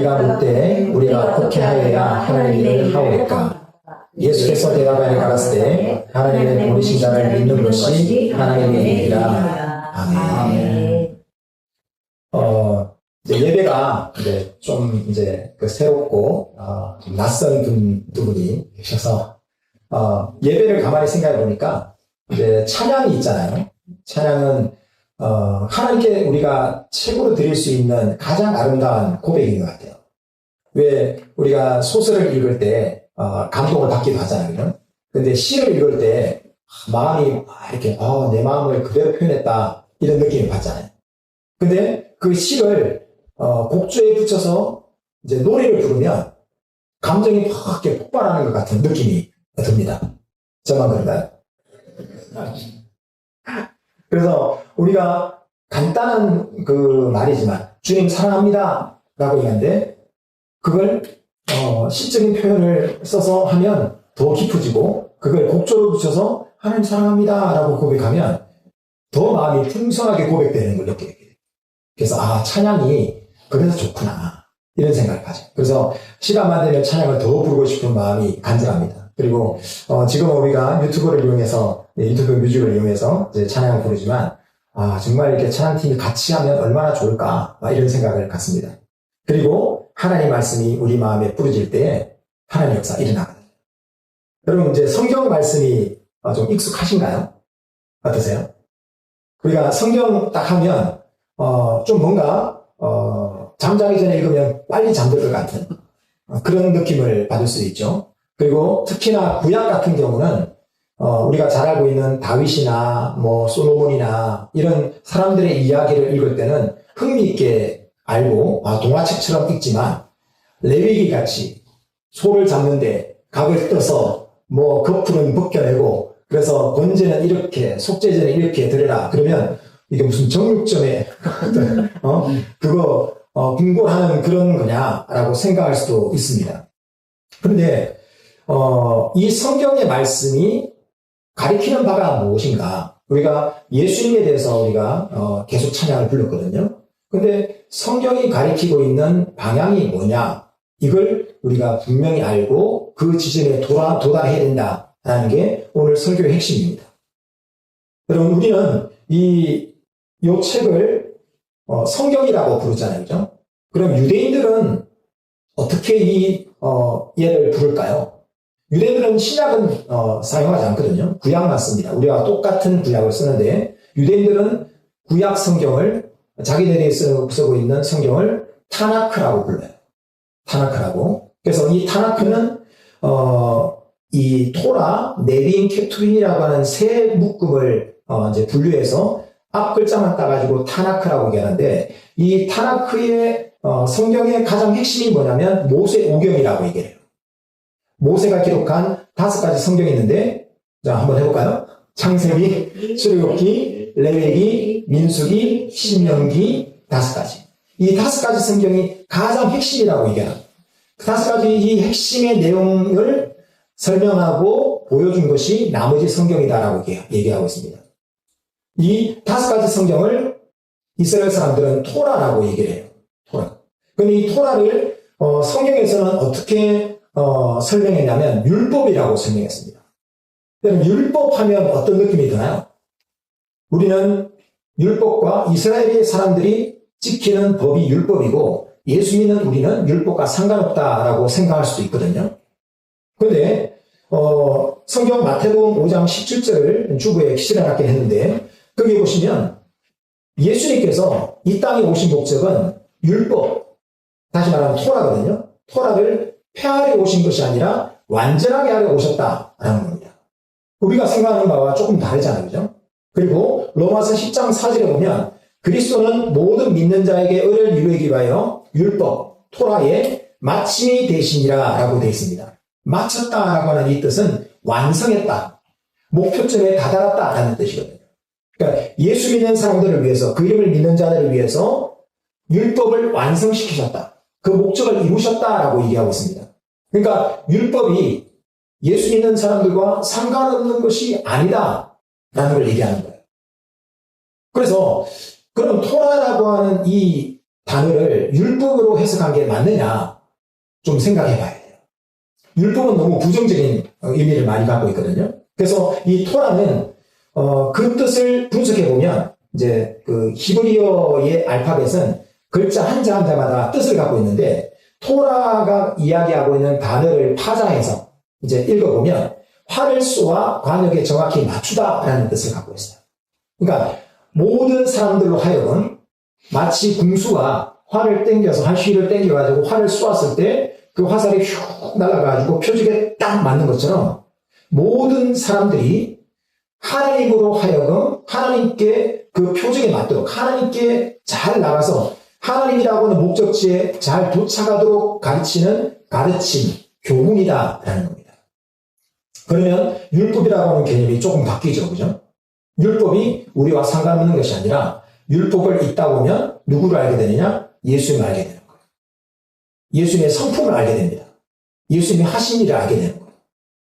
우리가 묻때 우리가 어떻게 하여야 하나님을 하오리까? 예수께서 대답하여 가라사대 하나님의 보내신 자를 믿는 것이 하나님의 일이라. 아멘. 이제 예배가 이제 좀 이제 새롭고 좀 낯선 두 분이 계셔서 예배를 가만히 생각해 보니까 이제 찬양이 있잖아요. 찬양은 하나님께 우리가 최고로 드릴 수 있는 가장 아름다운 고백인 것 같아요. 왜 우리가 소설을 읽을 때 감동을 받기도 하잖아요. 근데 시를 읽을 때 마음이 이렇게 내 마음을 그대로 표현했다 이런 느낌을 받잖아요. 근데 그 시를 곡조에 붙여서 이제 노래를 부르면 감정이 막 이렇게 폭발하는 것 같은 느낌이 듭니다. 저만 그런가요? 그래서 우리가 간단한 그 말이지만 주님 사랑합니다 라고 얘기하는데 그걸 시적인 표현을 써서 하면 더 깊어지고 그걸 곡조로 붙여서 하나님 사랑합니다 라고 고백하면 더 마음이 풍성하게 고백되는 걸 느끼게 돼요. 그래서 찬양이 그래서 좋구나 이런 생각을 가져요. 그래서 시간만 되면 찬양을 더 부르고 싶은 마음이 간절합니다. 그리고 지금 우리가 유튜브를 이용해서 유튜브 뮤직을 이용해서 이제 찬양을 부르지만 정말 이렇게 찬양팀이 같이 하면 얼마나 좋을까 이런 생각을 갖습니다. 그리고 하나님 말씀이 우리 마음에 뿌려질 때 하나님 역사 일어나거든요. 여러분 이제 성경 말씀이 좀 익숙하신가요? 어떠세요? 우리가 성경 딱 하면 좀 뭔가 잠자기 전에 읽으면 빨리 잠들 것 같은 그런 느낌을 받을 수 있죠. 그리고 특히나 구약 같은 경우는 우리가 잘 알고 있는 다윗이나 솔로몬이나 이런 사람들의 이야기를 읽을 때는 흥미있게 알고 동화책처럼 읽지만 레위기 같이 소를 잡는데 각을 떠서 거풀은 벗겨내고 그래서 번제는 이렇게 속죄제는 이렇게 드려라 그러면 이게 무슨 정육점에 그거 궁궐하는 그런 거냐라고 생각할 수도 있습니다. 그런데 이 성경의 말씀이 가리키는 바가 무엇인가? 우리가 예수님에 대해서 우리가 계속 찬양을 불렀거든요. 근데 성경이 가리키고 있는 방향이 뭐냐? 이걸 우리가 분명히 알고 그 지점에 도달해야 된다라는 게 오늘 설교의 핵심입니다. 여러분 우리는 이 책을 성경이라고 부르잖아요. 그죠? 그럼 유대인들은 어떻게 얘를 부를까요? 유대인들은 신약은 사용하지 않거든요. 구약만 씁니다. 우리와 똑같은 구약을 쓰는데 유대인들은 구약 성경을 자기들이 쓰고 있는 성경을 타나크라고 불러요. 타나크라고. 그래서 이 타나크는 이 토라, 네빈, 케투린이라고 하는 세 묶음을 이제 분류해서 앞 글자만 따가지고 타나크라고 얘기하는데 이 타나크의 성경의 가장 핵심이 뭐냐면 모세오경이라고 얘기해요. 모세가 기록한 5가지 성경이 있는데 자 한번 해볼까요? 창세기, 출애굽기, 레위기, 민수기, 신명기 5가지. 이 5가지 성경이 가장 핵심이라고 얘기합니다. 그 5가지 이 핵심의 내용을 설명하고 보여준 것이 나머지 성경이다라고 얘기하고 있습니다. 이 5가지 성경을 이스라엘 사람들은 토라라고 얘기를 해요. 토라. 그런데 이 토라를 성경에서는 어떻게 설명했냐면 율법이라고 설명했습니다. 그럼 율법하면 어떤 느낌이 드나요? 우리는 율법과 이스라엘의 사람들이 지키는 법이 율법이고 예수 믿는 우리는 율법과 상관없다라고 생각할 수도 있거든요. 그런데 성경 마태복음 5장 17절을 주부에 실어놨긴 했는데 거기 보시면 예수님께서 이 땅에 오신 목적은 율법, 다시 말하면 토라거든요. 토라를 폐하려 오신 것이 아니라 완전하게 하려 오셨다라는 겁니다. 우리가 생각하는 바와 조금 다르잖아요. 그죠? 그리고 로마서 10장 4절에 보면 그리스도는 모든 믿는 자에게 의를 이루기 위하여 율법, 토라의 마침이 되시니라 라고 되어 있습니다. 마쳤다라고 하는 이 뜻은 완성했다, 목표점에 다다랐다라는 뜻이거든요. 그러니까 예수 믿는 사람들을 위해서, 그 이름을 믿는 자들을 위해서 율법을 완성시키셨다. 그 목적을 이루셨다라고 얘기하고 있습니다. 그러니까 율법이 예수 믿는 사람들과 상관없는 것이 아니다라는 걸 얘기하는 거예요. 그래서 그럼 토라라고 하는 이 단어를 율법으로 해석한 게 맞느냐 좀 생각해 봐야 돼요. 율법은 너무 부정적인 의미를 많이 갖고 있거든요. 그래서 이 토라는 그 뜻을 분석해 보면 이제 그 히브리어의 알파벳은 글자 한자 한자마다 뜻을 갖고 있는데 토라가 이야기하고 있는 단어를 파자해서 이제 읽어보면 활을 쏘아 관역에 정확히 맞추다라는 뜻을 갖고 있어요. 그러니까 모든 사람들로 하여금 마치 궁수가 활을 땡겨서 활쉬를 땡겨가지고 활을 쏘았을 때 그 화살이 휙 날아가지고 표적에 딱 맞는 것처럼 모든 사람들이 하나님으로 하여금 하나님께 그 표적에 맞도록 하나님께 잘 나가서 하나님이라고 하는 목적지에 잘 도착하도록 가르치는 가르침, 교훈이다라는 겁니다. 그러면 율법이라고 하는 개념이 조금 바뀌죠. 그죠? 율법이 우리와 상관없는 것이 아니라 율법을 읽다 보면 누구를 알게 되느냐? 예수님을 알게 되는 거예요. 예수님의 성품을 알게 됩니다. 예수님이 하신 일을 알게 되는 거예요.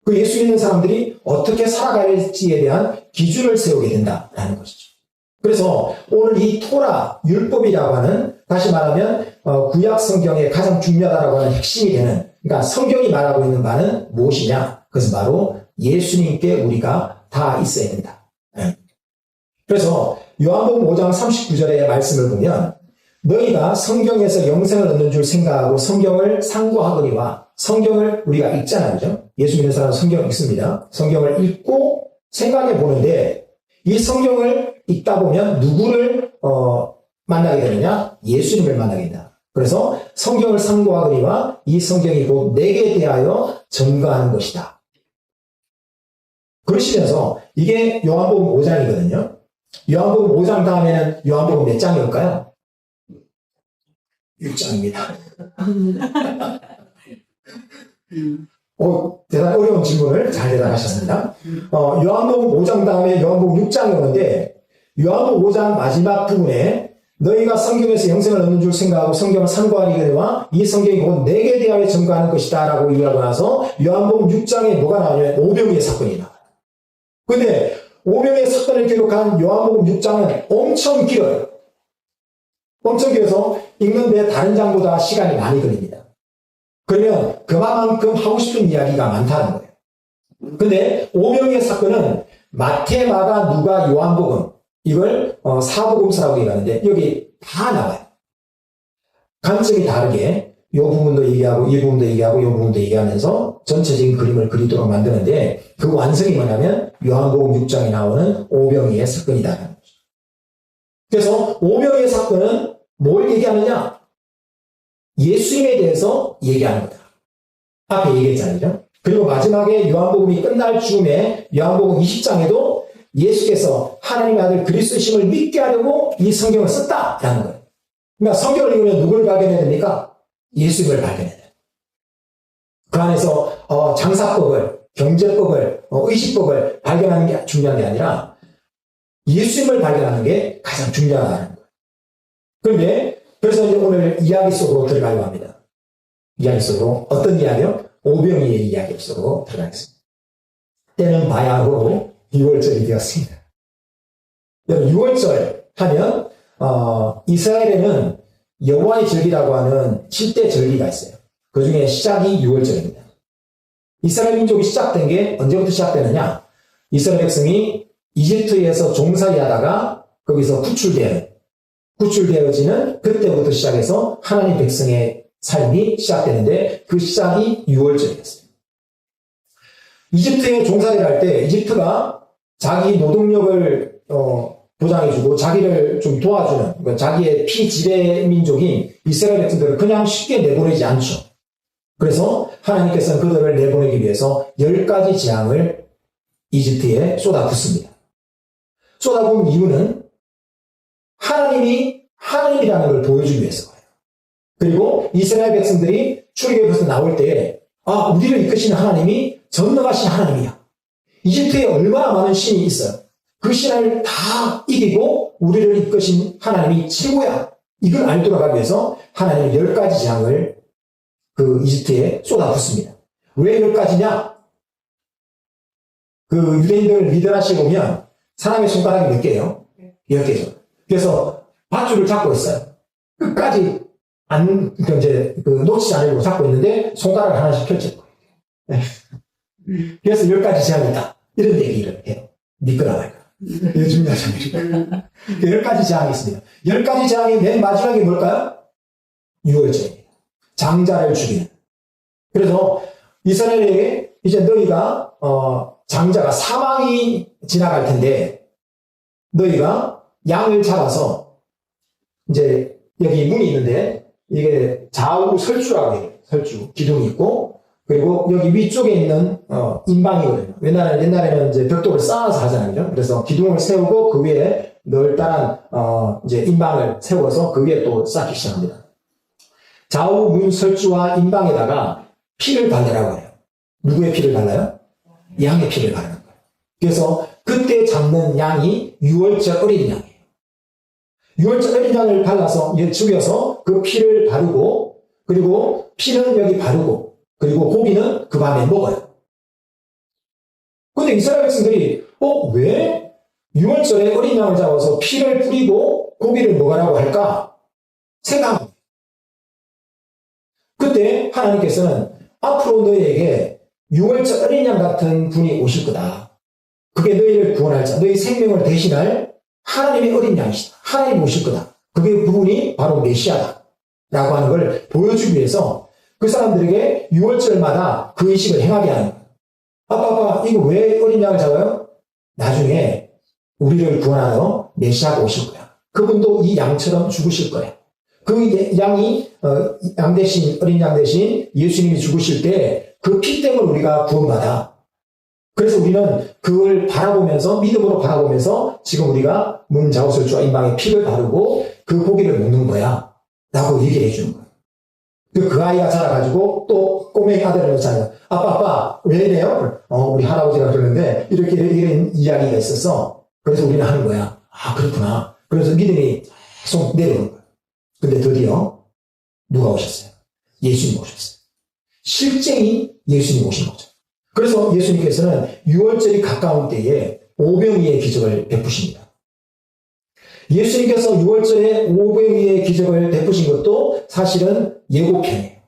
그 예수 믿는 사람들이 어떻게 살아갈지에 대한 기준을 세우게 된다라는 것이죠. 그래서 오늘 이 토라, 율법이라고 하는 다시 말하면 구약 성경의 가장 중요하다고 하는 핵심이 되는 그러니까 성경이 말하고 있는 바는 무엇이냐? 그것은 바로 예수님께 우리가 다 있어야 된다. 그래서 요한복음 5장 39절의 말씀을 보면 너희가 성경에서 영생을 얻는 줄 생각하고 성경을 상고하거니와 성경을 우리가 읽잖아요. 그죠? 예수 믿는 사람은 성경을 읽습니다. 성경을 읽고 생각해 보는데 이 성경을 읽다 보면 누구를 만나게 되느냐? 예수님을 만나게 된다. 그래서 성경을 상고하거니와 이 성경이 곧 내게 대하여 증거하는 것이다. 그러시면서 이게 요한복음 5장이거든요. 요한복음 5장 다음에는 요한복음 몇 장일까요? 6장입니다. 대단히 어려운 질문을 잘 대답하셨습니다. 요한복음 5장 다음에 요한복음 6장이 오는데 요한복음 5장 마지막 부분에 너희가 성경에서 영생을 얻는 줄 생각하고 성경을 상고하니거니와 이 성경이 곧 내게 대하여 증거하는 것이다 라고 얘기하고 나서 요한복음 6장에 뭐가 나오냐면 오병이의 사건이 나와요. 근데 오병이의 사건을 기록한 요한복음 6장은 엄청 길어요. 엄청 길어서 읽는데 다른 장보다 시간이 많이 걸립니다. 그러면 그만큼 하고 싶은 이야기가 많다는 거예요. 근데 오병이의 사건은 마태, 마가, 누가, 요한복음 이걸 사복음서라고 얘기하는데 여기 다 나와요. 관점이 다르게 이 부분도 얘기하고 이 부분도 얘기하고 이 부분도 얘기하면서 전체적인 그림을 그리도록 만드는데 그 완성이 뭐냐면 요한복음 6장에 나오는 오병이의 사건이다라는 거죠. 그래서 오병이의 사건은 뭘 얘기하느냐? 예수님에 대해서 얘기하는 거다. 앞에 얘기했잖아요. 그리고 마지막에 요한복음이 끝날 즈음에 요한복음 20장에도 예수께서 하나님의 아들 그리스도심을 믿게 하려고 이 성경을 썼다라는 거예요. 그러니까 성경을 읽으면 누구를 발견해야 됩니까? 예수님을 발견해야 돼요. 그 안에서 장사법을, 경제법을, 의식법을 발견하는 게 중요한 게 아니라 예수님을 발견하는 게 가장 중요하다는 거예요. 그런데 그래서 이제 오늘 이야기 속으로 들어가려고 합니다. 이야기 속으로 어떤 이야기요? 오병이의 이야기 속으로 들어가겠습니다. 때는 바야흐로 6월절이 되었습니다. 여러분 6월절 하면 이스라엘에는 여호와의 절기라고 하는 7대 절기가 있어요. 그 중에 시작이 6월절입니다. 이스라엘 민족이 시작된 게 언제부터 시작되느냐? 이스라엘 백성이 이집트에서 종살이 하다가 거기서 구출되어지는 그때부터 시작해서 하나님 백성의 삶이 시작되는데 그 시작이 6월절이었어요. 이집트에 종살이를 할 때 이집트가 자기 노동력을 보장해주고 자기를 좀 도와주는 그러니까 자기의 피지배 민족인 이스라엘 백성들을 그냥 쉽게 내보내지 않죠. 그래서 하나님께서는 그들을 내보내기 위해서 10가지 재앙을 이집트에 쏟아붓습니다. 쏟아부은 이유는 하나님이 하나님이라는 걸 보여주기 위해서예요. 그리고 이스라엘 백성들이 출애굽에서 나올 때 우리를 이끄시는 하나님이 전능하신 하나님이야. 이집트에 얼마나 많은 신이 있어요. 그 신을 다 이기고 우리를 이끄신 하나님이 최고야. 이걸 알도록 하기 위해서 하나님은 10가지 재앙을 그 이집트에 쏟아붓습니다. 왜 10가지냐? 그 유대인들 리더라시에 보면 사람의 손가락이 몇 개예요? 10개죠. 그래서 밧줄을 잡고 있어요. 끝까지 놓치지 않으려고 잡고 있는데 손가락을 하나씩 펼칠 거예요. 그래서 10가지 재앙이 있다. 이런 얘기를 해요. 믿거나 말거나. 이거 중요한 점입니다. 10가지 재앙이 있습니다. 10가지 재앙의 맨 마지막이 뭘까요? 유월절입니다. 장자를 죽이는. 그래서 이스라엘에게 이제 너희가 장자가 사망이 지나갈 텐데 너희가 양을 잡아서 이제 여기 문이 있는데 이게 좌우 설주라고 해요. 설주 기둥이 있고 그리고 여기 위쪽에 있는 인방이거든요. 옛날에는 이제 벽돌을 쌓아서 하잖아요. 그래서 기둥을 세우고 그 위에 널따란 이제 인방을 세워서 그 위에 또 쌓기 시작합니다. 좌우 문 설주와 인방에다가 피를 바르라고 해요. 누구의 피를 발라요? 양의 피를 바르는 거예요. 그래서 그때 잡는 양이 유월절 어린 양이에요. 유월절 어린 양을 발라서 죽여서 그 피를 바르고 그리고 피는 여기 바르고 그리고 고기는 그 밤에 먹어요. 근데 이스라엘 백성들이 왜 유월절에 어린 양을 잡아서 피를 뿌리고 고기를 먹으라고 할까? 생각합니다. 그때 하나님께서는 앞으로 너희에게 유월절 어린 양 같은 분이 오실 거다. 그게 너희를 구원할 자, 너희 생명을 대신할 하나님의 어린 양이시다. 하나님이 오실 거다. 그분이 바로 메시아다. 라고 하는 걸 보여주기 위해서 그 사람들에게 유월절마다 그 의식을 행하게 하는 거예요. 아빠, 이거 왜 어린 양을 잡아요? 나중에 우리를 구원하러 메시아가 오실 거야. 그분도 이 양처럼 죽으실 거야. 그 양이, 양 대신, 어린 양 대신 예수님이 죽으실 때 그 피 때문에 우리가 구원받아. 그래서 우리는 그걸 바라보면서, 믿음으로 바라보면서 지금 우리가 문 좌우설주와 인방에 피를 바르고 그 고기를 먹는 거야. 라고 얘기를 해주는 거예요. 그 아이가 자라가지고 또 꼬맹이 아들을 낳잖아요. 아빠, 왜 이래요? 우리 할아버지가 그러는데 이런 이야기가 있었어. 그래서 우리는 하는 거야. 아, 그렇구나. 그래서 믿음이 계속 내려오는 거예요. 근데 드디어 누가 오셨어요? 예수님 오셨어요. 실제인 예수님 오신 거죠. 그래서 예수님께서는 유월절이 가까운 때에 오병이의 기적을 베푸십니다. 예수님께서 유월절에 오병이의 기적을 베푸신 것도 사실은 예고편이에요.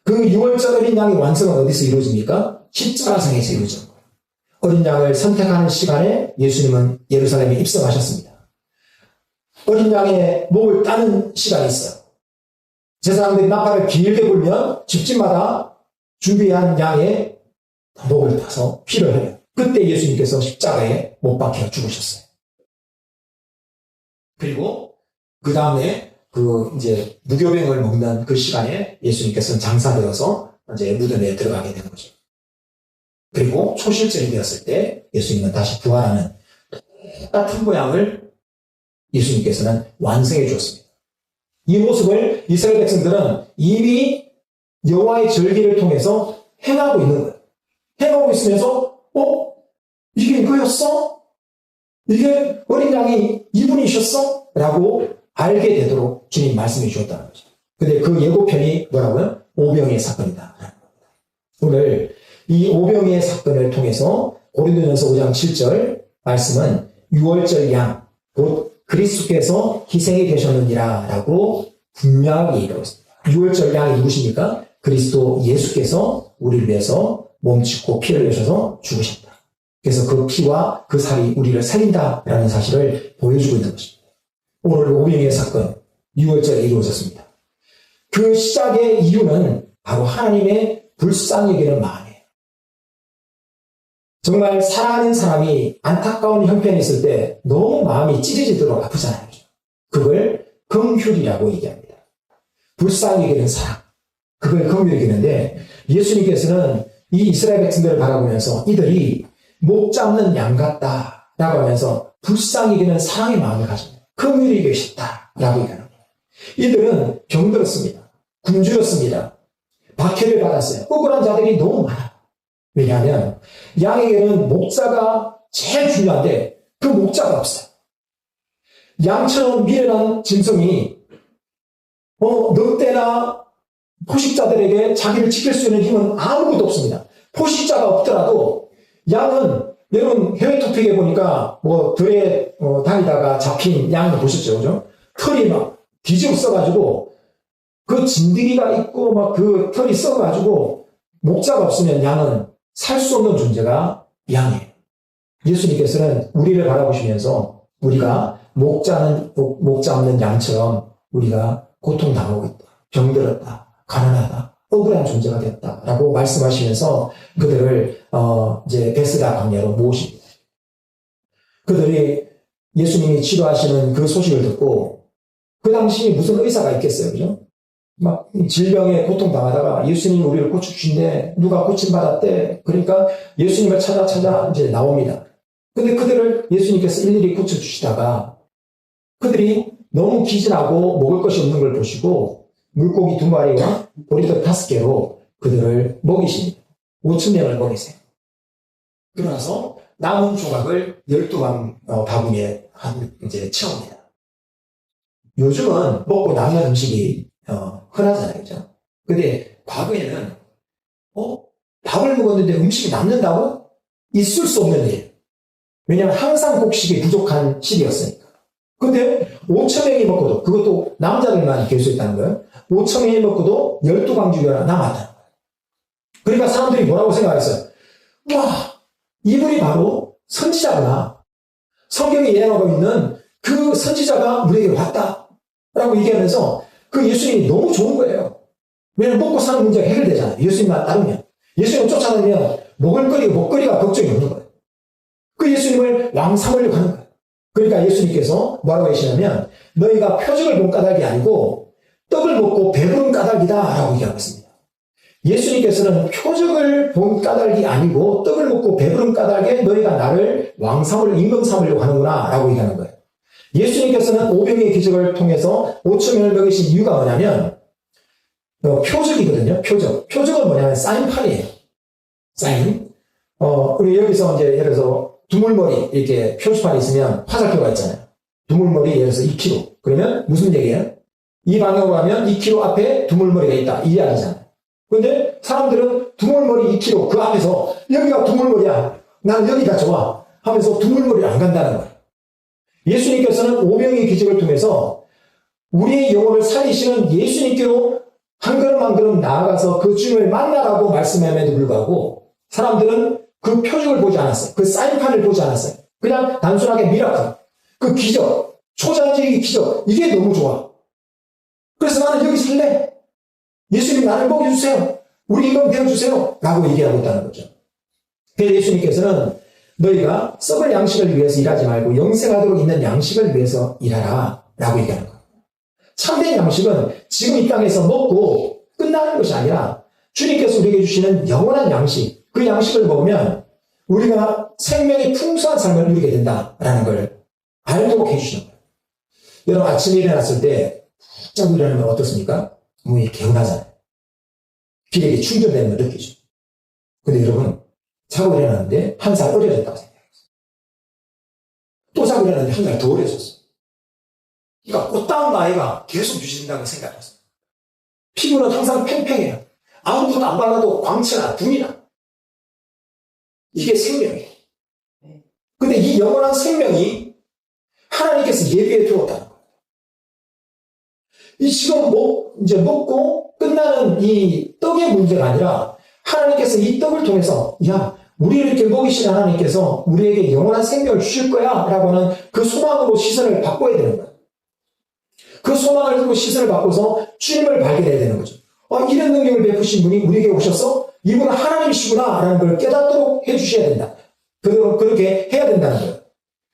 그 유월절 어린 양의 완성은 어디서 이루어집니까? 십자가상에서 이루어지는 거예요. 어린 양을 선택하는 시간에 예수님은 예루살렘에 입성하셨습니다. 어린 양의 목을 따는 시간이 있어요. 제사장들이 나팔을 길게 불면 집집마다 준비한 양의 목을 따서 피를 흘려요. 그때 예수님께서 십자가에 못 박혀 죽으셨어요. 그리고 그 다음에 이제 무교병을 먹는 그 시간에 예수님께서는 장사되어서 이제 무덤에 들어가게 된 거죠. 그리고 초실절이 되었을 때 예수님은 다시 부활하는 똑같은 모양을 예수님께서는 완성해 주었습니다. 이 모습을 이스라엘 백성들은 이미 여호와의 절기를 통해서 행하고 있는 거예요. 행하고 있으면서 이게 이거였어? 이게 어린 양이 이분이셨어? 라고 알게 되도록 주님 말씀해 주셨다는 거죠. 근데 그 예고편이 뭐라고요? 오병이의 사건이다. 오늘 이 오병이의 사건을 통해서 고린도전서 5장 7절 말씀은 유월절 양, 곧 그리스도께서 희생이 되셨느니라 라고 분명하게 얘기하고 있습니다. 유월절 양이 누구십니까? 그리스도 예수께서 우리를 위해서 몸짓고 피를 흘리셔서 죽으셨다. 그래서 그 피와 그 살이 우리를 살린다라는 사실을 보여주고 있는 것입니다. 오늘 오병이의 사건, 유월절에 이루어졌습니다. 그 시작의 이유는 바로 하나님의 불쌍히 여기는 마음이에요. 정말 사랑하는 사람이 안타까운 형편에 있을 때 너무 마음이 찢어지도록 아프잖아요. 그걸 긍휼이라고 얘기합니다. 불쌍히 여기는 사랑. 그걸 긍휼히 여기는데 예수님께서는 이 이스라엘 백성들을 바라보면서 이들이 목 잡는 양 같다라고 하면서 불쌍히 여기는 사랑의 마음을 가집니다. 긍휼히 여기셨다라고 얘기하는 거예요. 이들은 병들었습니다. 굶주렸습니다. 박해를 받았어요. 억울한 자들이 너무 많아요. 왜냐하면 양에게는 목자가 제일 중요한데 그 목자가 없어요. 양처럼 미련한 짐승이 늑대나 포식자들에게 자기를 지킬 수 있는 힘은 아무것도 없습니다. 포식자가 없더라도 양은 여러분 해외 토픽에 보니까 들에 다니다가 잡힌 양을 보셨죠, 그죠? 털이 막 뒤집어 써가지고 그 진드기가 있고 막 그 털이 써가지고 목자가 없으면 양은 살 수 없는 존재가 양이에요. 예수님께서는 우리를 바라보시면서 우리가 목자 없는 양처럼 우리가 고통당하고 있다. 병들었다. 가난하다. 억울한 존재가 됐다라고 말씀하시면서 그들을 이제 베스다 광야로 모십니다. 그들이 예수님이 치료하시는 그 소식을 듣고 그 당시 무슨 의사가 있겠어요, 그죠? 막 질병에 고통당하다가 예수님이 우리를 고쳐주신데 누가 고침받았대. 그러니까 예수님을 찾아 이제 나옵니다. 근데 그들을 예수님께서 일일이 고쳐주시다가 그들이 너무 기진하고 먹을 것이 없는 걸 보시고 물고기 2마리와 보리떡 5개로 그들을 먹이십니다. 5,000명을 먹이세요. 그러나서 남은 조각을 12바구니에 이제 채웁니다. 요즘은 먹고 남는 음식이 흔하잖아요, 그죠? 근데 과거에는 밥을 먹었는데 음식이 남는다고? 있을 수 없는 일. 왜냐하면 항상 곡식이 부족한 시기였으니까. 근데 5,000명이 먹고도, 그것도 남자들만 계수했다는 거예요. 5,000명이 먹고도 12방주가 남았다는 거예요. 그러니까 사람들이 뭐라고 생각했어요? 와, 이분이 바로 선지자구나. 성경에 예언하고 있는 그 선지자가 우리에게 왔다. 라고 얘기하면서 그 예수님이 너무 좋은 거예요. 왜냐면 먹고 사는 문제가 해결되잖아요. 예수님만 따르면. 예수님을 쫓아다니면 먹거리가 걱정이 없는 거예요. 그 예수님을 왕 삼으려고 하는 거예요. 그러니까 예수님께서 뭐라고 하시냐면 너희가 표적을 본 까닭이 아니고 떡을 먹고 배부른 까닭이다 라고 얘기하고 있습니다. 예수님께서는 표적을 본 까닭이 아니고 떡을 먹고 배부른 까닭에 너희가 나를 왕 삼으려고 임금 삼으려고 하는구나 라고 얘기하는 거예요. 예수님께서는 오병의 기적을 통해서 5,000명을 먹이신 이유가 뭐냐면 표적이거든요. 표적은 뭐냐면 사인판이에요. 사인. 우리 여기서 이제 예를 들어서 두물머리 이렇게 표지판이 있으면 화살표가 있잖아요. 두물머리 예를 들어서 2kg. 그러면 무슨 얘기예요? 이 방향으로 가면 2kg 앞에 두물머리가 있다. 이 이야기잖아요. 근데 사람들은 두물머리 2kg 그 앞에서 여기가 두물머리야. 나는 여기가 좋아. 하면서 두물머리를 안 간다는 거예요. 예수님께서는 오병의 기적을 통해서 우리의 영혼을 살리시는 예수님께로 한 걸음 한 걸음 나아가서 그 주님을 만나라고 말씀함에도 불구하고 사람들은 그 표적을 보지 않았어요. 그 사인판을 보지 않았어요. 그냥 단순하게 미라클, 그 기적, 초자연적인 기적, 이게 너무 좋아. 그래서 나는 여기 살래. 예수님 나를 먹여주세요. 우리 이건 배워주세요. 라고 얘기하고 있다는 거죠. 그래서 예수님께서는 너희가 썩을 양식을 위해서 일하지 말고 영생하도록 있는 양식을 위해서 일하라. 라고 얘기하는 거예요. 참된 양식은 지금 이 땅에서 먹고 끝나는 것이 아니라 주님께서 우리에게 주시는 영원한 양식, 그 양식을 먹으면 우리가 생명의 풍성한 삶을 누리게 된다라는 걸 알도록 해주시는 거예요. 여러분 아침에 일어났을 때 푹 자고 일어나면 어떻습니까? 몸이 개운하잖아요. 기력이 충전되는 걸 느끼죠. 근데 여러분 자고 일어났는데 한 살 어려졌다고 생각했어요. 또 자고 일어났는데 한 살 더 어려졌어요. 그러니까 꽃다운 나이가 계속 유지된다고 생각했어요. 피부는 항상 팽팽해요. 아무것도 안 발라도 광채나 붕이 나. 이게 생명이에요. 근데 이 영원한 생명이 하나님께서 예비해 두었다는 거예요. 이 지금 이제 먹고 끝나는 이 떡의 문제가 아니라 하나님께서 이 떡을 통해서 우리를 이렇게 먹이신 하나님께서 우리에게 영원한 생명을 주실 거야 라고 하는 그 소망으로 시선을 바꿔야 되는 거예요. 그 소망을 두고 시선을 바꿔서 주님을 발견해야 되는 거죠. 이런 능력을 베푸신 분이 우리에게 오셔서 이분은 하나님이시구나 라는 걸 깨닫도록 해주셔야 된다. 그렇게 해야 된다는 거예요.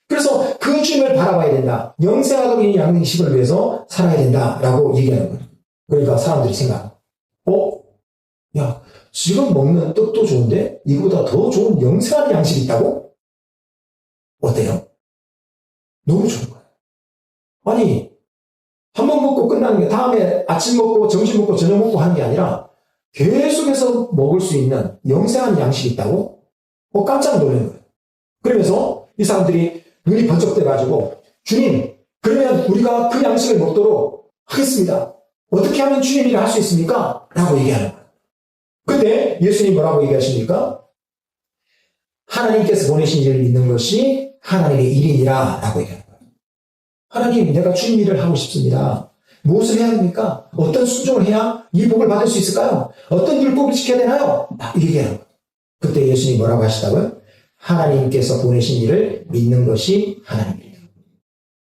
그래서 그 주님을 바라봐야 된다. 영생하도록 이 양식을 위해서 살아야 된다라고 얘기하는 거예요. 그러니까 사람들이 지금 먹는 떡도 좋은데 이거보다 더 좋은 영생한 양식이 있다고? 어때요? 너무 좋은 거예요. 아니 한 번 먹고 끝나는 게 다음에 아침 먹고 점심 먹고 저녁 먹고 하는 게 아니라 계속해서 먹을 수 있는 영생한 양식이 있다고? 깜짝 놀란 거예요. 그러면서 이 사람들이 눈이 번쩍 돼가지고 주님 그러면 우리가 그 양식을 먹도록 하겠습니다. 어떻게 하면 주님 일을 할 수 있습니까? 라고 얘기하는 거예요. 근데 예수님 뭐라고 얘기하십니까? 하나님께서 보내신 일을 믿는 것이 하나님의 일이니라 라고 얘기하는 거예요. 하나님 내가 주님 일을 하고 싶습니다. 무엇을 해야 합니까? 어떤 순종을 해야 이 복을 받을 수 있을까요? 어떤 율법을 지켜야 되나요? 얘기하는 거예요. 그때 예수님이 뭐라고 하시다고요? 하나님께서 보내신 이를 믿는 것이 하나님입니다.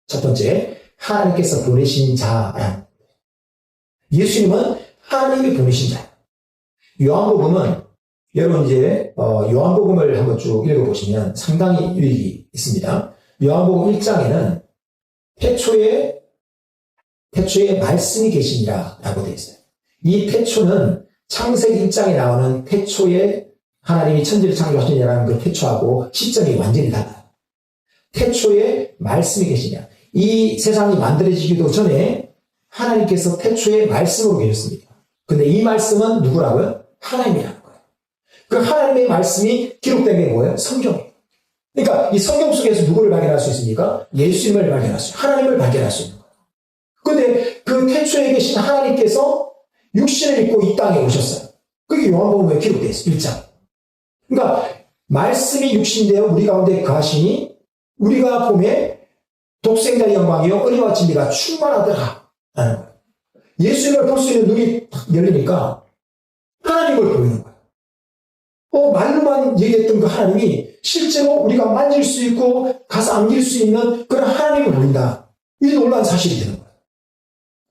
첫 번째, 하나님께서 보내신 자라는 예수님은 하나님이 보내신 자예요. 요한복음은 여러분 이제 요한복음을 한번 쭉 읽어보시면 상당히 유익이 있습니다. 요한복음 1장에는 태초에 말씀이 계시니라라고 되어 있어요. 이 태초는 창세기 1장에 나오는 태초에 하나님이 천지를 창조하시니라는 그 태초하고 시점이 완전히 달라요. 태초에 말씀이 계시냐. 이 세상이 만들어지기도 전에 하나님께서 태초에 말씀으로 계셨습니다. 근데 이 말씀은 누구라고요? 하나님이라는 거예요. 그 하나님의 말씀이 기록된 게 뭐예요? 성경이에요. 그러니까 이 성경 속에서 누구를 발견할 수 있습니까? 예수님을 발견할 수 있어요. 하나님을 발견할 수 있는 거예요. 근데 그 태초에 계신 하나님께서 육신을 입고 이 땅에 오셨어요. 그게 요한복음에 기록되어 있어요. 1장. 그러니까 말씀이 육신되어 우리 가운데 거하시니 우리가 봄에 독생자의 영광이요 은혜와 진리가 충만하더라 라는 거예요. 예수님을 볼 수 있는 눈이 탁 열리니까 하나님을 보이는 거예요. 말로만 얘기했던 그 하나님이 실제로 우리가 만질 수 있고 가서 안길 수 있는 그런 하나님을 보인다. 이 놀라운 사실이 되는 거예요.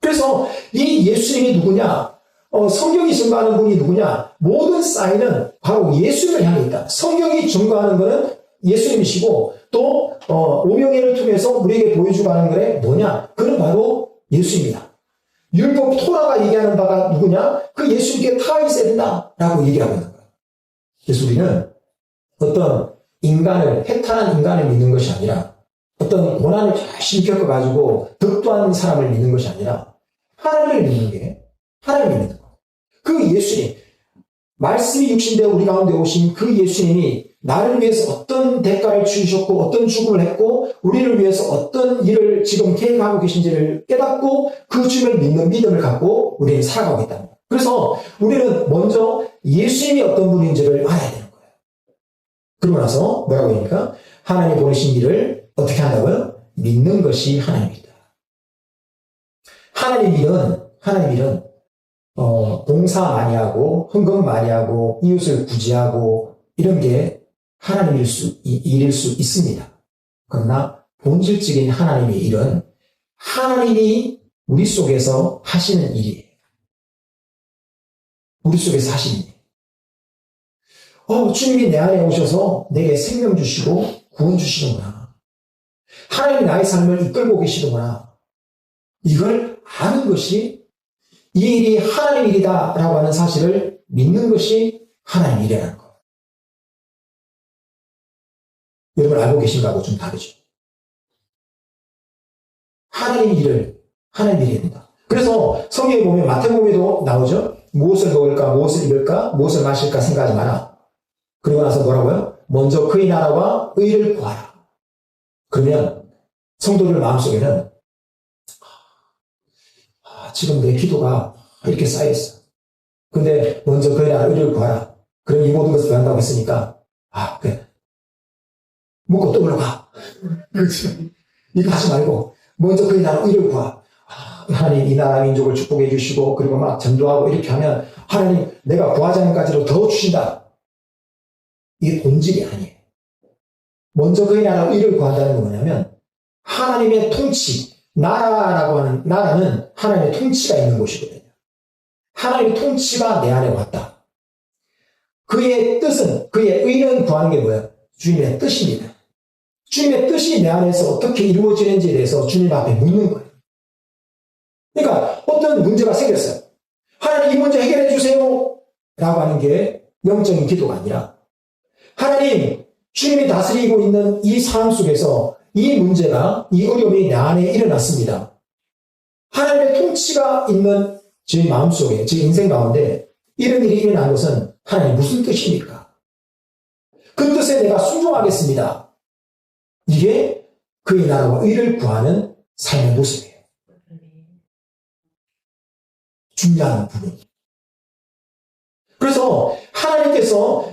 그래서 이 예수님이 누구냐? 성경이 증거하는 분이 누구냐? 모든 사인은 바로 예수님을 향해 있다. 성경이 증거하는 것은 예수님이시고 또 오병이를 통해서 우리에게 보여주고 하는 것이 뭐냐? 그는 바로 예수입니다. 율법 토라가 얘기하는 바가 누구냐? 그 예수님께 타 있어야 된다라고 얘기하고 있는 거예요. 그래서 우리는 어떤 인간을 해탈한 인간을 믿는 것이 아니라 어떤 고난을 열심히 겪어가지고 덕도한 사람을 믿는 것이 아니라 하나님을 믿는 게 하나님을 믿는 거예요. 그 예수님, 말씀이 육신되어 우리 가운데 오신 그 예수님이 나를 위해서 어떤 대가를 치르셨고 어떤 죽음을 했고 우리를 위해서 어떤 일을 지금 계획하고 계신지를 깨닫고 그 주님을 믿는 믿음을 갖고 우리는 살아가고 있다는 거예요. 그래서 우리는 먼저 예수님이 어떤 분인지를 알아야 되는 거예요. 그러고 나서 뭐라고 하니까 하나님 보내신 일을 어떻게 한다고요? 믿는 것이 하나님이다. 하나님 일은 봉사 많이 하고 헌금 많이 하고 이웃을 구제하고 이런 게 하나님 일일 수 있습니다. 그러나 본질적인 하나님의 일은 하나님이 우리 속에서 하시는 일이에요. 우리 속에서 하시는 일. 주님이 내 안에 오셔서 내게 생명 주시고 구원 주시는구나. 하나님이 나의 삶을 이끌고 계시는구나. 이걸 아는 것이 이 일이 하나님 일이다라고 하는 사실을 믿는 것이 하나님 일이라는 거예요. 여러분 알고 계신가하고 좀 다르죠. 하나님 일을 하나님 일이 된다. 그래서 성경에 보면 마태복음에도 나오죠. 무엇을 먹을까, 무엇을 입을까, 무엇을 마실까 생각하지 마라. 그리고 나서 뭐라고요? 먼저 그의 나라와 의를 구하라. 그러면 성도들 마음속에는 지금 내 기도가 이렇게 쌓여있어. 근데 먼저 그의 나라 의를 구하라. 그럼 이 모든 것을 구한다고 했으니까 그래. 먹고 또 올라가. 그렇지. 이거 하지 말고 먼저 그의 나라 의를 구하. 하나님 이 나라 민족을 축복해 주시고 그리고 막 전도하고 이렇게 하면 하나님 내가 구하자는 까지로 더 주신다. 이게 본질이 아니에요. 먼저 그의 나라 의를 구한다는 건 뭐냐면 하나님의 통치, 나라라고 하는 나라는 하나님의 통치가 있는 곳이거든요. 하나님의 통치가 내 안에 왔다. 그의 뜻은, 그의 의는 구하는 게 뭐예요? 주님의 뜻입니다. 주님의 뜻이 내 안에서 어떻게 이루어지는지에 대해서 주님 앞에 묻는 거예요. 그러니까 어떤 문제가 생겼어요. 하나님 이 문제 해결해 주세요 라고 하는 게 영적인 기도가 아니라 하나님 주님이 다스리고 있는 이 상황 속에서 이 문제가 이 어려움이 내 안에 일어났습니다. 하나님의 통치가 있는 제 마음속에 제 인생 가운데 이런 일이 일어난 것은 하나님 무슨 뜻입니까? 그 뜻에 내가 순종하겠습니다. 이게 그의 나라와 의를 구하는 삶의 모습이에요. 중요한 부분. 그래서 하나님께서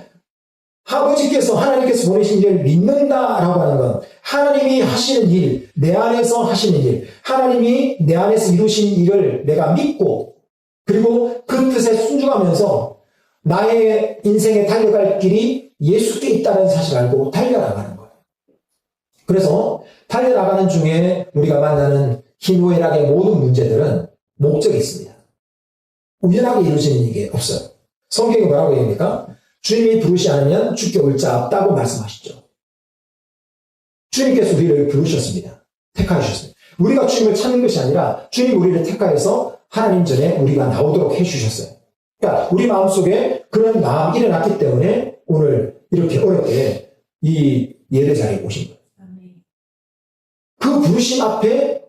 아버지께서 그래서 하나님께서 보내신 일을 믿는다라고 하는 건 하나님이 하시는 일, 내 안에서 하시는 일, 하나님이 내 안에서 이루신 일을 내가 믿고 그리고 그 뜻에 순종하면서 나의 인생에 달려갈 길이 예수께 있다는 사실을 알고 달려나가는 거예요. 그래서 달려나가는 중에 우리가 만나는 희노애락의 모든 문제들은 목적이 있습니다. 우연하게 이루어지는 일이 없어요. 성경이 뭐라고 얘기합니까? 주님이 부르시 않으면 죽게 올 자 없다고 말씀하시죠. 주님께서 우리를 부르셨습니다. 택하셨습니다. 우리가 주님을 찾는 것이 아니라 주님 우리를 택하여서 하나님 전에 우리가 나오도록 해주셨어요. 그러니까 우리 마음속에 그런 마음이 일어났기 때문에 오늘 이렇게 어렵게 이 예배 자리에 오신 거예요. 그 부르심 앞에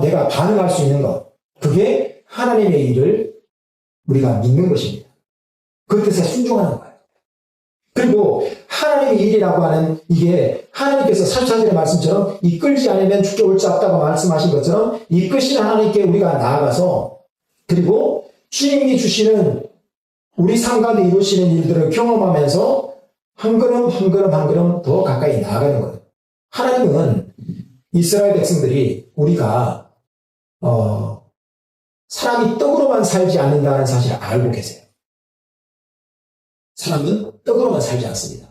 내가 반응할 수 있는 것, 그게 하나님의 일을 우리가 믿는 것입니다. 그 뜻에 순종하는 거예요. 그리고 하나님의 일이라고 하는 이게 하나님께서 44절의 말씀처럼 이끌지 않으면 죽게 올 자 없다고 말씀하신 것처럼 이끄신 하나님께 우리가 나아가서 그리고 주님이 주시는 우리 삶 가운데 이루시는 일들을 경험하면서 한 걸음 한 걸음 한 걸음 더 가까이 나아가는 거예요. 하나님은 이스라엘 백성들이 우리가 사람이 떡으로만 살지 않는다는 사실을 알고 계세요. 사람은 떡으로만 살지 않습니다.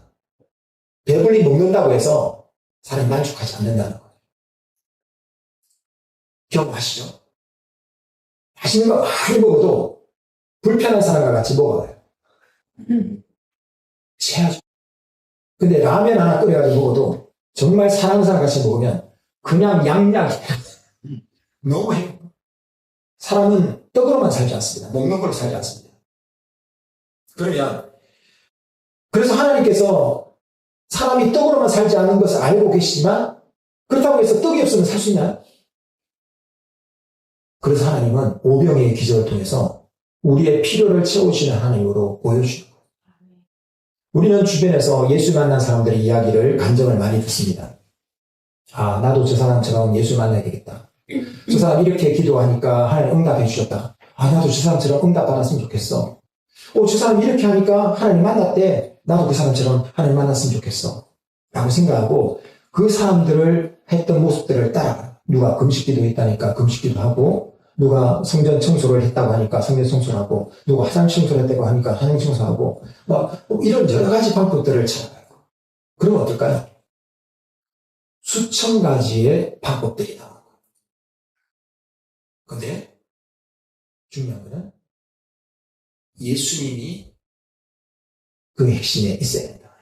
배불리 먹는다고 해서 사람이 만족하지 않는다는 거예요. 경험하시죠? 맛있는 거 많이 먹어도 불편한 사람과 같이 먹어요. 체하죠. 근데 라면 하나 끓여가지고 먹어도 정말 사랑하는 사람 같이 먹으면 그냥 양양 너무 행복. 사람은 떡으로만 살지 않습니다. 먹는 걸로 살지 않습니다. 그래서 하나님께서 사람이 떡으로만 살지 않는 것을 알고 계시지만 그렇다고 해서 떡이 없으면 살 수 있나요? 그래서 하나님은 오병이의 기적을 통해서 우리의 필요를 채우시는 하나님으로 보여주는 거예요. 우리는 주변에서 예수 만난 사람들의 이야기를 간증을 많이 듣습니다. 나도 저 사람처럼 예수 만나야 되겠다. 저 사람 이렇게 기도하니까 하나님 응답해 주셨다. 나도 저 사람처럼 응답 받았으면 좋겠어. 저 사람 이렇게 하니까 하나님 만났대. 나도 그 사람처럼 하나님 만났으면 좋겠어. 라고 생각하고 그 사람들을 했던 모습들을 따라가요. 누가 금식기도 했다니까 금식기도 하고 누가 성전 청소를 했다고 하니까 성전 청소를 하고 누가 화장 청소를 했다고 하니까 화장 청소하고 이런 여러 가지 방법들을 찾아가요. 그러면 어떨까요? 수천 가지의 방법들이 나와요. 근데 중요한 거는 예수님이 그 핵심에 있어야 된다.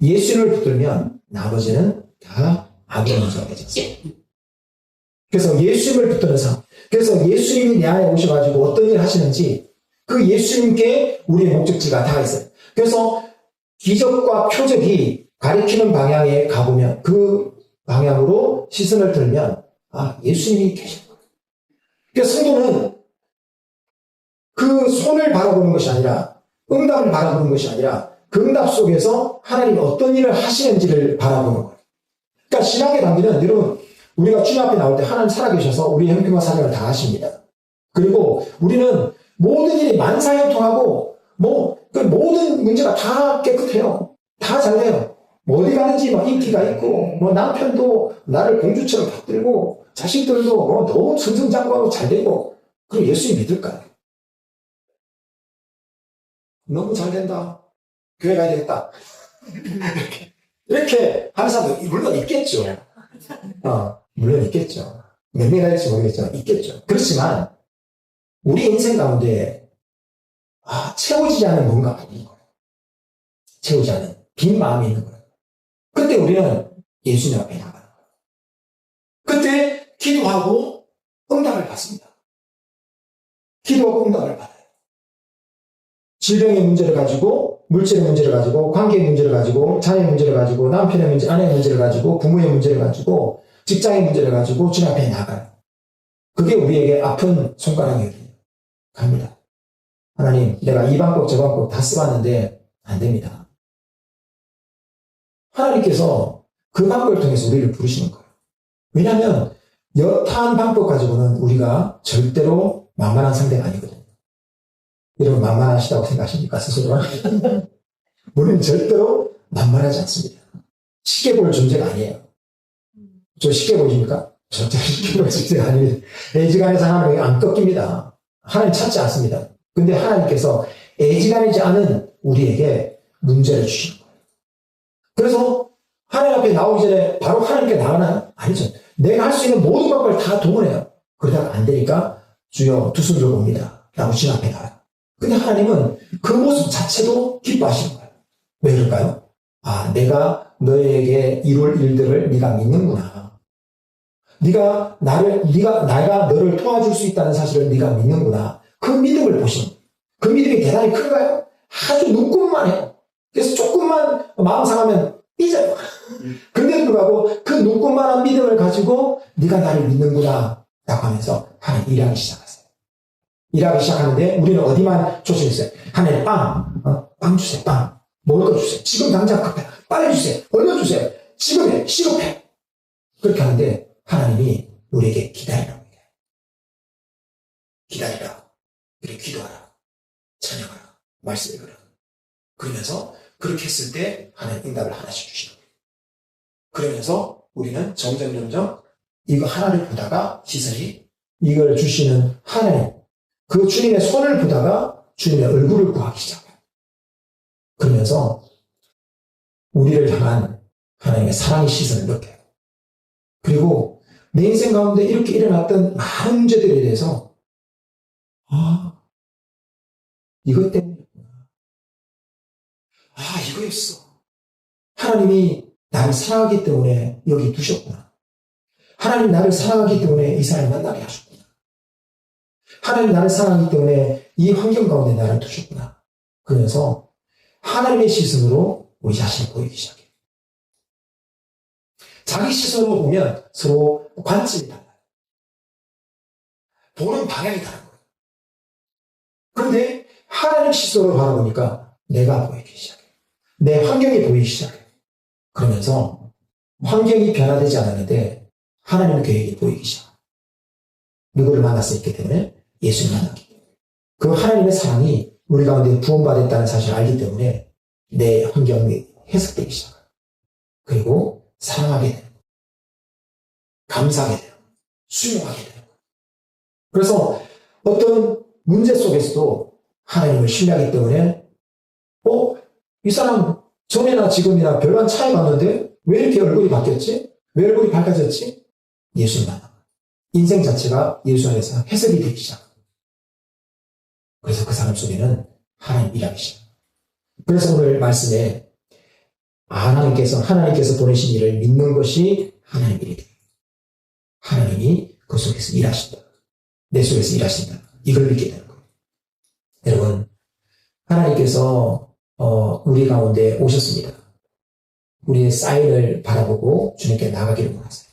예수를 붙들면 나머지는 다 악의 문제가 되지. 그래서 예수님을 붙드는 삶. 그래서 예수님이 내 안에 오셔가지고 어떤 일을 하시는지 그 예수님께 우리의 목적지가 다 있어요. 그래서 기적과 표적이 가리키는 방향에 가보면 그 방향으로 시선을 들면 예수님이 계신 거예요. 그래서 성도는 그 손을 바라보는 것이 아니라 응답을 바라보는 것이 아니라 그 응답 속에서 하나님이 어떤 일을 하시는지를 바라보는 거예요. 그러니까 신학의 단계는 여러분 우리가 주님 앞에 나올 때 하나님 살아계셔서 우리의 형편과 사명을 다 하십니다. 그리고 우리는 모든 일이 만사형통하고 그 모든 문제가 다 깨끗해요. 다 잘 돼요. 어디 가든지 인기가 있고 남편도 나를 공주처럼 받들고 자식들도 너무 승승장구하고 잘 되고 그럼 예수님 믿을까요? 너무 잘 된다. 교회 가야 되겠다. 이렇게 하는 사람도 물론 있겠죠. 물론 있겠죠. 몇 명이나 될지 모르겠지만 있겠죠. 그렇지만 우리 인생 가운데 채워지지 않은 뭔가가 있는 거예요. 채우지 않은 빈 마음이 있는 거예요. 그때 우리는 예수님 앞에 나가는 거예요. 그때 기도하고 응답을 받습니다. 기도하고 응답을 받아요. 질병의 문제를 가지고, 물질의 문제를 가지고, 관계의 문제를 가지고, 자녀의 문제를 가지고, 남편의 문제, 아내의 문제를 가지고, 부모의 문제를 가지고, 직장의 문제를 가지고 주님 앞에 나가요. 그게 우리에게 아픈 손가락이거든요. 갑니다. 하나님, 내가 이 방법 저 방법 다 써봤는데 안 됩니다. 하나님께서 그 방법을 통해서 우리를 부르시는 거예요. 왜냐하면 여타한 방법 가지고는 우리가 절대로 만만한 상대가 아니거든요. 여러분 만만하시다고 생각하십니까? 스스로? 우리는 절대로 만만하지 않습니다. 쉽게 볼 존재가 아니에요. 저 쉽게 보십니까? 절대 쉽게 볼 존재가 아닙니다. 애지간해서 하나님이 안 꺾입니다. 하나님 찾지 않습니다. 근데 하나님께서 애지간하지 않은 우리에게 문제를 주시는 거예요. 그래서 하나님 앞에 나오기 전에 바로 하나님께 나가나요? 아니죠. 내가 할 수 있는 모든 방법을 다 동원해요. 그러다가 안 되니까 주여 두 손 들고 옵니다. 라고 주님 앞에 나와요. 근데 하나님은 그 모습 자체도 기뻐하시는 거예요. 왜 그럴까요? 아, 내가 너에게 이룰 일들을 네가 믿는구나. 내가 너를 도와줄 수 있다는 사실을 네가 믿는구나. 그 믿음을 보시는 거예요. 그 믿음이 대단히 큰가요? 아주 눈꼽만 해요. 그래서 조금만 마음 상하면 삐져요. 근데도 불구하고 그 눈꼽만한 믿음을 가지고 네가 나를 믿는구나 라고 하면서 하나님 일하기 시작하세요. 일하기 시작하는데 우리는 어디만 초점했어요? 하나님 빵 주세요. 빵. 먹을 거 주세요. 지금 당장 급해. 빨리 주세요. 얼른 주세요. 지금 해. 시급해. 그렇게 하는데 하나님이 우리에게 기다리라고 해요. 기다리라. 그리고 기도하라. 찬양하라. 말씀을 그려. 그러면서 그렇게 했을 때 하나님 응답을 하나씩 주시는 거예요. 그러면서 우리는 점점 이거 하나를 보다가 시선이 이걸 주시는 하나님, 그 주님의 손을 보다가 주님의 얼굴을 구하기 시작해요. 그러면서 우리를 향한 하나님의 사랑의 시선을 느껴요. 그리고 내 인생 가운데 이렇게 일어났던 많은 문제들에 대해서 이것 때문이었구나. 이거였어. 하나님이 나를 사랑하기 때문에 여기 두셨구나. 하나님 나를 사랑하기 때문에 이 사람을 만나게 하셨구나. 하나님 나를 사랑하기 때문에 이 환경 가운데 나를 두셨구나. 그러면서 하나님의 시선으로 우리 자신을 보이기 시작해요. 자기 시선으로 보면 서로 관점이 달라요. 보는 방향이 다른 거예요. 그런데 하나님 시선으로 바라보니까 내가 보이기 시작해요. 내 환경이 보이기 시작해요. 그러면서 환경이 변화되지 않았는데 하나님의 계획이 보이기 시작해요. 누구를 만났을 때문에 예수를 만났기 때문에 그 하나님의 사랑이 우리 가운데 구원받았다는 사실을 알기 때문에 내 환경이 해석되기 시작해요. 그리고 사랑하게 되는 거예요. 감사하게 되는 거예요. 수용하게 되는 거예요. 그래서 어떤 문제 속에서도 하나님을 신뢰하기 때문에 이 사람 전이나 지금이나 별반 차이가 없는데 왜 이렇게 얼굴이 바뀌었지? 왜 얼굴이 밝아졌지? 예수를 만나. 인생 자체가 예수 안에서 해석이 되기 시작합니다. 그래서 그 사람 속에는 하나님 일하기 시작합니다. 그래서 오늘 말씀에 하나님께서 보내신 일을 믿는 것이 하나님 일이다. 하나님이 그 속에서 일하신다. 내 속에서 일하신다. 이걸 믿게 되는 거예요. 여러분, 하나님께서 우리 가운데 오셨습니다. 우리의 사인을 바라보고 주님께 나가기를 원하세요.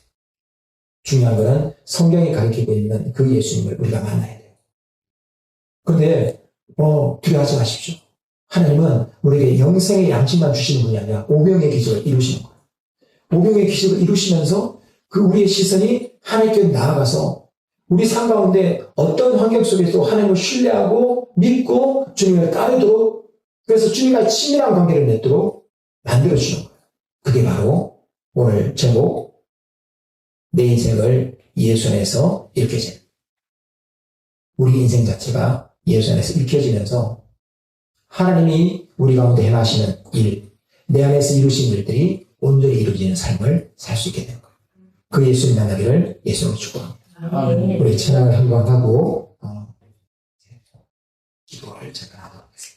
중요한 것은 성경이 가르치고 있는 그 예수님을 우리가 만나야 돼요. 그런데 두려워하지 마십시오. 하나님은 우리에게 영생의 양식만 주시는 분이 아니라 오병의 기적을 이루시는 거예요. 오병의 기적을 이루시면서 그 우리의 시선이 하나님께 나아가서 우리 삶 가운데 어떤 환경 속에서도 하나님을 신뢰하고 믿고 주님을 따르도록, 그래서 주님과 친밀한 관계를 맺도록 만들어주는 거예요. 그게 바로 오늘 제목, 내 인생을 예수 안에서 일으켜지는, 우리 인생 자체가 예수 안에서 일으켜지면서 하나님이 우리 가운데 행하시는 일, 내 안에서 이루신 일들이 온전히 이루어지는 삶을 살 수 있게 되는 거예요. 그 예수님 만나기를 예수님으로 축복합니다. 우리 찬양을 한번 하고 기도를 잠깐 하도록 하겠습니다.